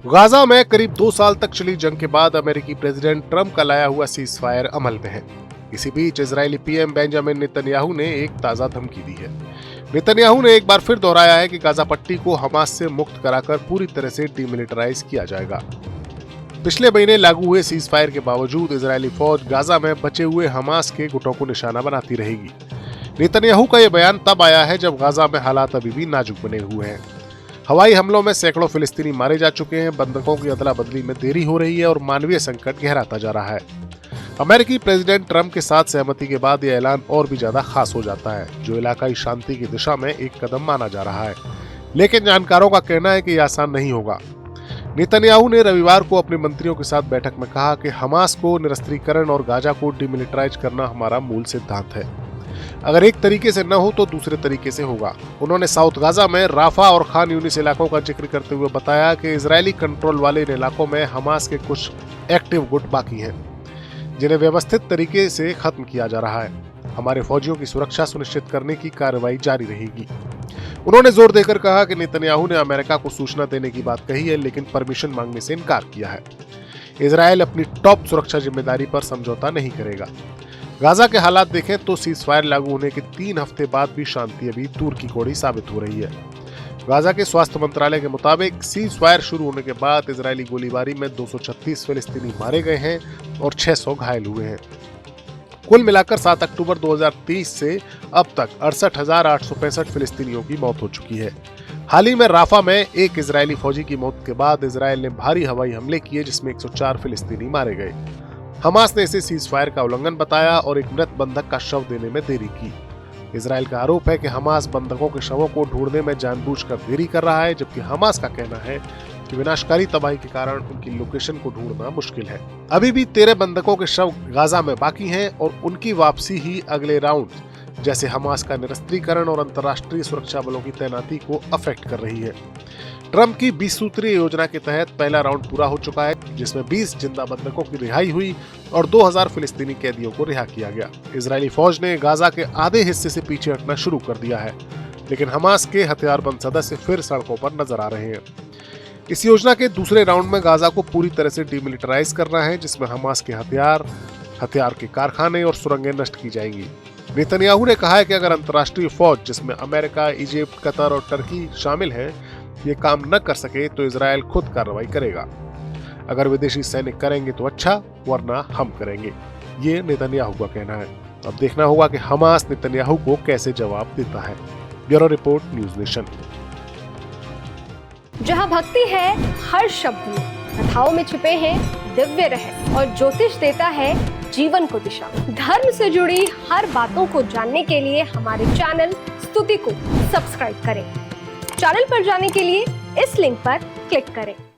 Gaza में करीब 2 साल तक चली जंग के बाद अमेरिकी प्रेसिडेंट ट्रंप का लाया हुआ सीज फायर अमल में है। इसी बीच इजरायली पीएम बेंजामिन नेतन्याहू ने एक ताजा धमकी दी है। नेतन्याहू ने एक बार फिर दोहराया है कि गाजा पट्टी को हमास से मुक्त कराकर पूरी तरह से डीमिलिटराइज किया जाएगा। पिछले महीने लागू हुए सीज फायर के बावजूद इजरायली फौज गाजा में बचे हुए हमास के गुटों को निशाना बनाती रहेगी। नेतन्याहू का यह बयान तब आया है जब गाजा में हालात अभी भी नाजुक बने हुए हैं। हवाई हमलों में सैकड़ों फिलिस्तीनी मारे जा चुके हैं, बंधकों की अदला बदली में देरी हो रही है और मानवीय संकट गहराता जा रहा है। अमेरिकी प्रेसिडेंट ट्रंप के साथ सहमति के बाद यह ऐलान और भी ज्यादा खास हो जाता है, जो इलाकाई शांति की दिशा में एक कदम माना जा रहा है। लेकिन जानकारों का कहना है कि यह आसान नहीं होगा। नेतन्याहू ने रविवार को अपने मंत्रियों के साथ बैठक में कहा कि हमास को निरस्त्रीकरण और गाजा को डिमिलिटराइज करना हमारा मूल सिद्धांत है। अगर एक तरीके से न हो तो दूसरे तरीके से होगा। उन्होंने साउथ गाजा में राफा और खान यूनिस इलाकों का जिक्र करते हुए बताया कि इजरायली कंट्रोल वाले इन इलाकों में हमास के कुछ एक्टिव गुट बाकी हैं, जिन्हें व्यवस्थित तरीके से खत्म किया जा रहा है। हमारे फौजियों की सुरक्षा सुनिश्चित करने की कार्रवाई जारी रहेगी। उन्होंने जोर देकर कहा कि नेतन्याहू ने अमेरिका को सूचना देने की बात कही है, लेकिन परमिशन मांगने से इनकार किया है। इजरायल अपनी टॉप सुरक्षा जिम्मेदारी पर समझौता नहीं करेगा। गाजा के हालात देखें तो सीज फायर लागू होने के 3 हफ्ते बाद भी शांति अभी दूर की कौड़ी साबित हो रही है। गाजा के स्वास्थ्य मंत्रालय के मुताबिक सीज फायर शुरू होने के बाद इजरायली गोलीबारी में 236 फिलिस्तीनी मारे गए हैं और 600 घायल हुए हैं। कुल मिलाकर 7 अक्टूबर 2023 से अब तक 68,865 फिलिस्तीनियों की मौत हो चुकी है। हाल ही में राफा में एक इजरायली फौजी की मौत के बाद इजरायल ने भारी हवाई हमले किए, जिसमें 104 फिलिस्तीनी मारे गए। हमास ने इसे सीज फायर का उल्लंघन बताया और एक मृत बंधक का शव देने में देरी की। इजरायल का आरोप है कि हमास बंधकों के शवों को ढूंढने में जानबूझकर देरी कर रहा है, जबकि हमास का कहना है कि विनाशकारी तबाही के कारण उनकी लोकेशन को ढूंढना मुश्किल है। अभी भी 13 बंधकों के शव गाजा में बाकी हैं और उनकी वापसी ही अगले राउंड जैसे हमास का निरस्त्रीकरण और अंतर्राष्ट्रीय सुरक्षा बलों की तैनाती को अफेक्ट कर रही है। ट्रंप की 20 सूत्रीय योजना के तहत पहला राउंड पूरा हो चुका है, जिसमें 20 जिंदा बंधकों की रिहाई हुई और 2000 फिलिस्तीनी कैदियों को रिहा किया गया। इजरायली फौज ने गाजा के आधे हिस्से से पीछे हटना शुरू कर दिया है, लेकिन हमास के हथियारबंद सदस्य फिर सड़कों पर नजर आ रहे हैं। इस योजना के दूसरे राउंड में गाजा को पूरी तरह से डिमिलिटराइज करना है, जिसमें हमास के हथियार के कारखाने और सुरंगें नष्ट की जाएंगी। नेतन्याहू ने कहा है कि अगर अंतर्राष्ट्रीय फौज, जिसमें अमेरिका, इजिप्ट, कतर और टर्की शामिल है, ये काम न कर सके तो इजरायल खुद कार्रवाई करेगा। अगर विदेशी सैनिक करेंगे तो अच्छा, वरना हम करेंगे, ये नेतन्याहू का कहना है। अब देखना होगा कि हमास नेतन्याहू को कैसे जवाब देता है। Bureau report, news nation. जहां भक्ति है हर शब्द में, कथाओं में छुपे हैं दिव्य रहस्य और ज्योतिष देता है जीवन को दिशा। धर्म से जुड़ी हर बातों को जानने के लिए हमारे चैनल स्तुति को सब्सक्राइब करें। चैनल पर जाने के लिए इस लिंक पर क्लिक करें।